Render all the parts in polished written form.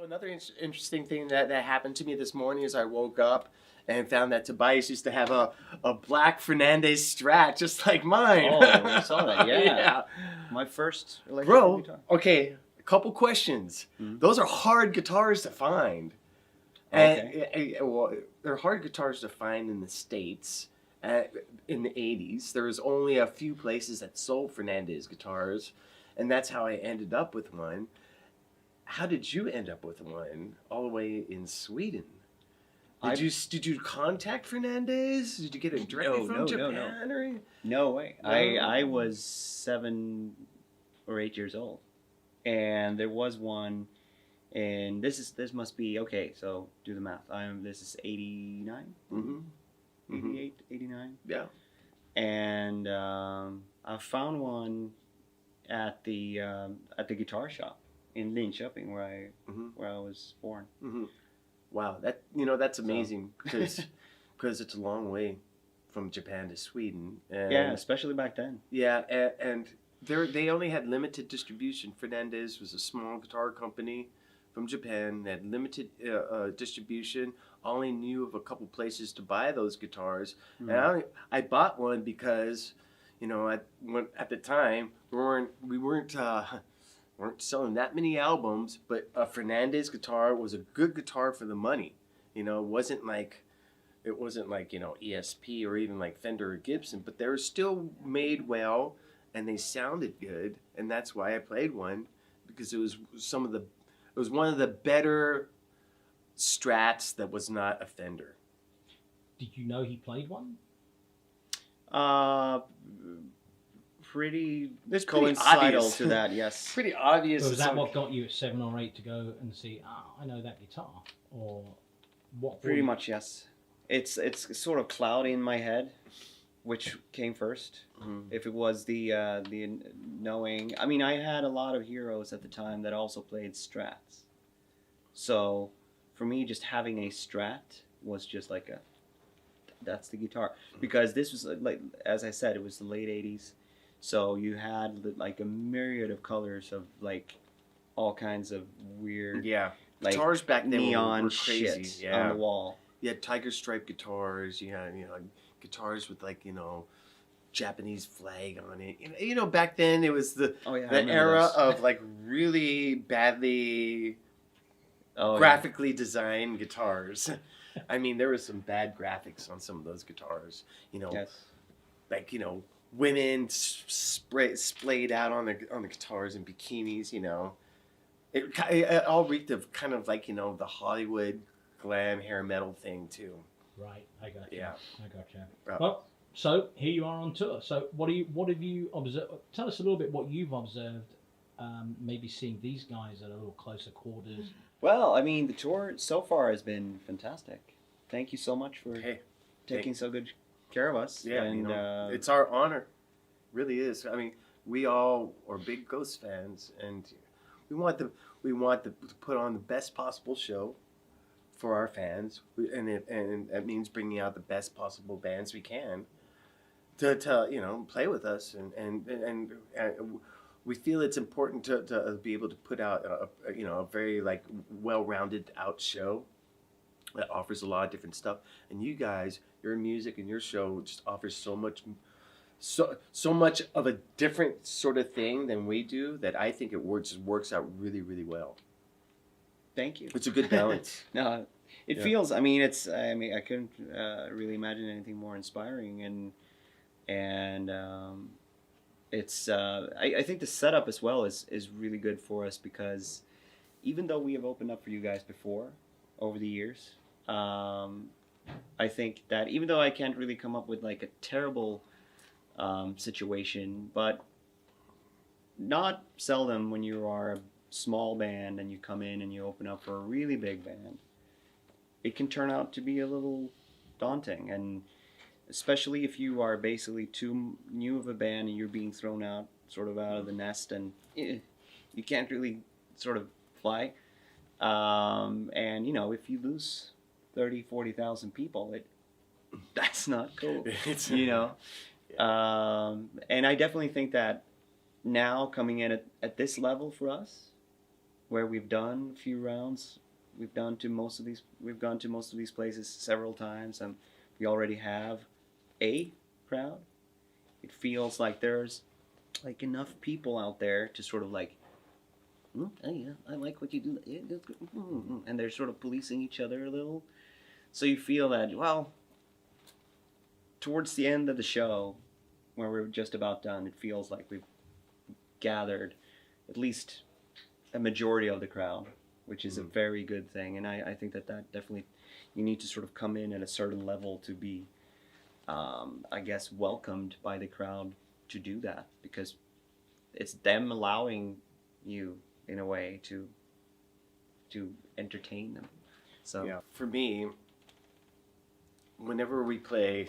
another interesting thing that happened to me this morning is I woke up and found that Tobias used to have a black Fernandez Strat just like mine. Oh, I saw that. Yeah. Yeah. My first electric Bro, guitar. okay, a couple questions. Mhm. Those are hard guitars to find. Okay. Well, they're hard guitars to find in the States. In the 80s, there was only a few places that sold Fernandez guitars, and that's how I ended up with one. How did you end up with one all the way in Sweden? Did you contact Fernandez? Did you get it directly from Japan? Or? No way. No. I was 7 or 8 years old, and there was one, and this must be okay. So do the math. This is 89, Mm-hmm. 88, 89. Yeah. And I found one at the guitar shop in Linköping where I was born. Mm-hmm. Wow, that's amazing because it's a long way from Japan to Sweden. And yeah, especially back then. Yeah, and they only had limited distribution. Fernandez was a small guitar company from Japan that had limited distribution. I only knew of a couple places to buy those guitars, and I bought one because, at the time we weren't selling that many albums, but a Fernandez guitar was a good guitar for the money. It wasn't like ESP or even like Fender or Gibson, but they were still made well and they sounded good, and that's why I played one, because it was one of the better Strats that was not a Fender. Did you know he played one? Pretty It's coincidental obvious. to that, yes. Pretty obvious. So was that what got you at 7 or 8 to go and see, I know that guitar? Or what? Pretty much, yes. It's sort of cloudy in my head, which came first. Mm-hmm. If it was the knowing, I mean, I had a lot of heroes at the time that also played Strats. So for me, just having a Strat was just like that's the guitar. Because this was, like, as I said, it was the late 80s. So you had like a myriad of colors of like all kinds of weird, like guitars back then neon were crazy. shit on the wall. You had tiger stripe guitars. You had guitars with like Japanese flag on it. Back then it was the era of like really badly graphically designed guitars. I mean, there was some bad graphics on some of those guitars. Yes. Like women splayed out on the guitars in bikinis. It all reeked of kind of like the Hollywood glam hair metal thing too. Right, I got you. Yeah, I got you. Oh. Well, so here you are on tour. So what have you observed? Tell us a little bit what you've observed. Maybe seeing these guys at a little closer quarters. Well, I mean, the tour so far has been fantastic. Thank you so much for taking so good care of us. Yeah, and it's our honor. Really is. I mean, we all are big Ghost fans, and we want to put on the best possible show for our fans, and that means bringing out the best possible bands we can to play with us, and we feel it's important to be able to put out a very like well-rounded out show that offers a lot of different stuff. And you guys, your music and your show just offers so much of a different sort of thing than we do, that I think it works out really, really well. Thank you. It's a good balance. No, it feels. I mean, I couldn't really imagine anything more inspiring, and it's. I think the setup as well is really good for us, because even though we have opened up for you guys before over the years, I think that even though I can't really come up with like a terrible situation, but not seldom when you are a small band and you come in and you open up for a really big band, it can turn out to be a little daunting, and especially if you are basically too new of a band and you're being thrown out of the nest, and you can't really sort of fly, and if you lose 40,000 people, that's not cool. And I definitely think that now coming in at this level for us, where we've done a few rounds. We've gone to most of these places several times, and we already have a crowd. It feels like there's like enough people out there to sort of like, oh yeah, I like what you do, and they're sort of policing each other a little. So you feel that, well, towards the end of the show, where we're just about done, it feels like we've gathered at least a majority of the crowd, which is a very good thing. And I think that definitely, you need to sort of come in at a certain level to be, I guess, welcomed by the crowd to do that, because it's them allowing you in a way to entertain them. So yeah, for me, whenever we play,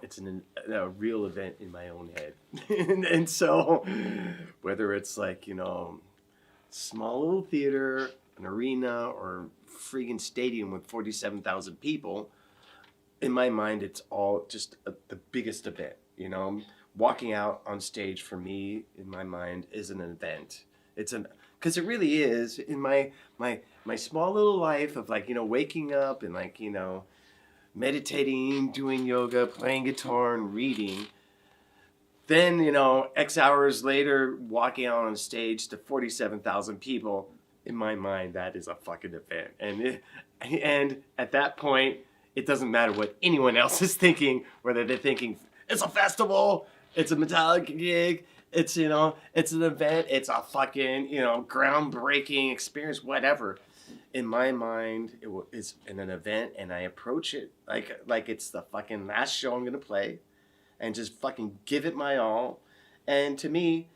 it's a real event in my own head. And so whether it's like, small little theater, an arena, or friggin' stadium with 47,000 people, in my mind, it's all just the biggest event. Walking out on stage for me, in my mind, is an event. Because it really is, in my small little life of like, waking up and like, meditating, doing yoga, playing guitar, and reading. Then, X hours later, walking out on stage to 47,000 people, in my mind, that is a fucking event. And at that point, it doesn't matter what anyone else is thinking, whether they're thinking it's a festival, it's a Metallica gig, it's an event, it's a fucking, groundbreaking experience, whatever. In my mind, it's an event, and I approach it like it's the fucking last show I'm gonna play, and just fucking give it my all. And to me,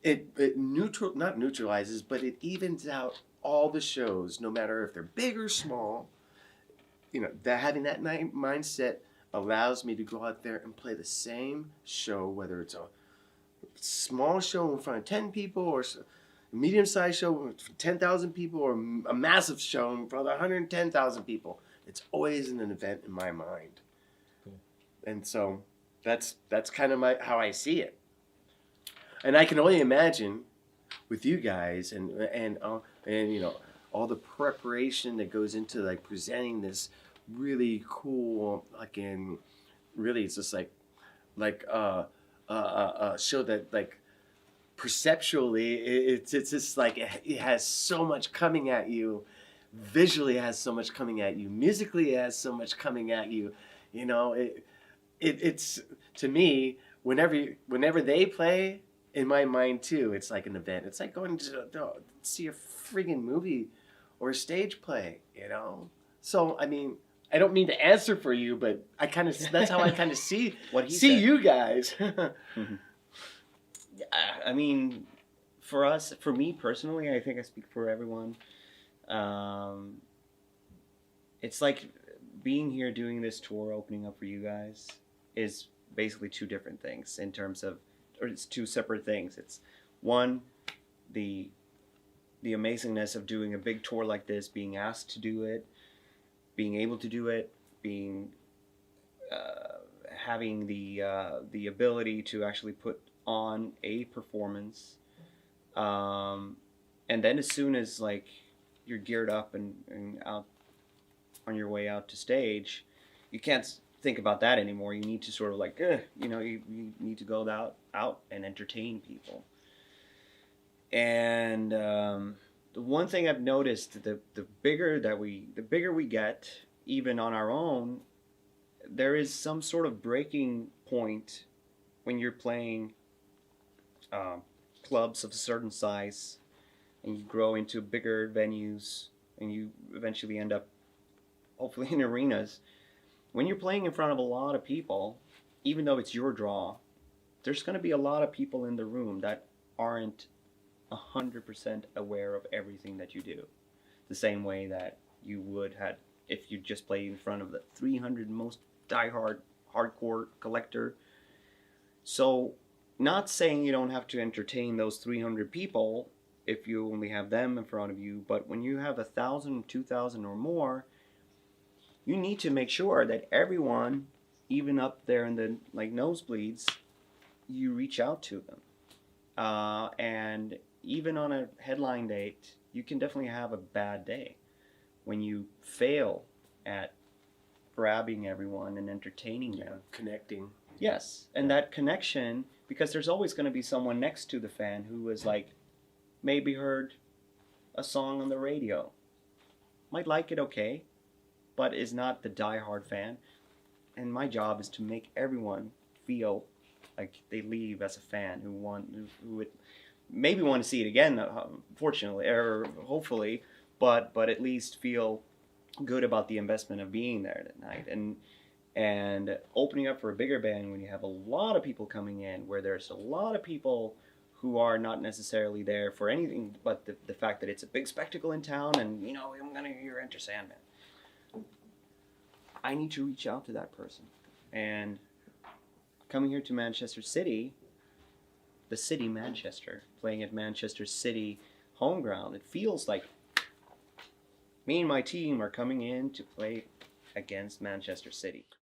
it not neutralizes, but it evens out all the shows, no matter if they're big or small. Having that mindset allows me to go out there and play the same show, whether it's a small show in front of 10 people, or a medium-sized show with 10,000 people, or a massive show in front of 110,000 people. It's always an event in my mind. Cool. And so that's kind of how I see it. And I can only imagine with you guys and all the preparation that goes into like presenting this really cool, really it's just like a show that like perceptually it's just like it has so much coming at you, visually it has so much coming at you, musically it has so much coming at you. It's to me, whenever they play, in my mind too, it's like an event. It's like going to see a friggin' movie or a stage play, So I mean, I don't mean to answer for you, but that's how I kind of see you guys. Mm-hmm. I mean, for me personally, I think I speak for everyone. It's like being here doing this tour, opening up for you guys, is basically two different things in terms of, or it's two separate things. It's one, the amazingness of doing a big tour like this, being asked to do it, being able to do it, having the ability to actually put on a performance, and then as soon as like you're geared up and out on your way out to stage, you can't think about that anymore. You need to sort of like, you need to go out and entertain people. And the one thing I've noticed, the bigger we get, even on our own, there is some sort of breaking point when you're playing clubs of a certain size, and you grow into bigger venues, and you eventually end up, hopefully, in arenas. When you're playing in front of a lot of people, even though it's your draw, there's going to be a lot of people in the room that aren't 100% aware of everything that you do. The same way that you would have if you just played in front of the 300 most diehard hardcore collector. So, not saying you don't have to entertain those 300 people if you only have them in front of you, but when you have 1,000, 2,000 or more, you need to make sure that everyone, even up there in the nosebleeds, you reach out to them. And even on a headline date, you can definitely have a bad day when you fail at grabbing everyone and entertaining them. Connecting. Yes, and that connection, because there's always going to be someone next to the fan who is like, maybe heard a song on the radio, might like it okay, but is not the diehard fan. And my job is to make everyone feel like they leave as a fan who would maybe want to see it again, fortunately or hopefully, but at least feel good about the investment of being there that night. And opening up for a bigger band when you have a lot of people coming in, where there's a lot of people who are not necessarily there for anything but the fact that it's a big spectacle in town, and you know, I'm gonna hear Enter Sandman. I need to reach out to that person. And coming here to Manchester City, the city Manchester, playing at Manchester City home ground, it feels like me and my team are coming in to play against Manchester City.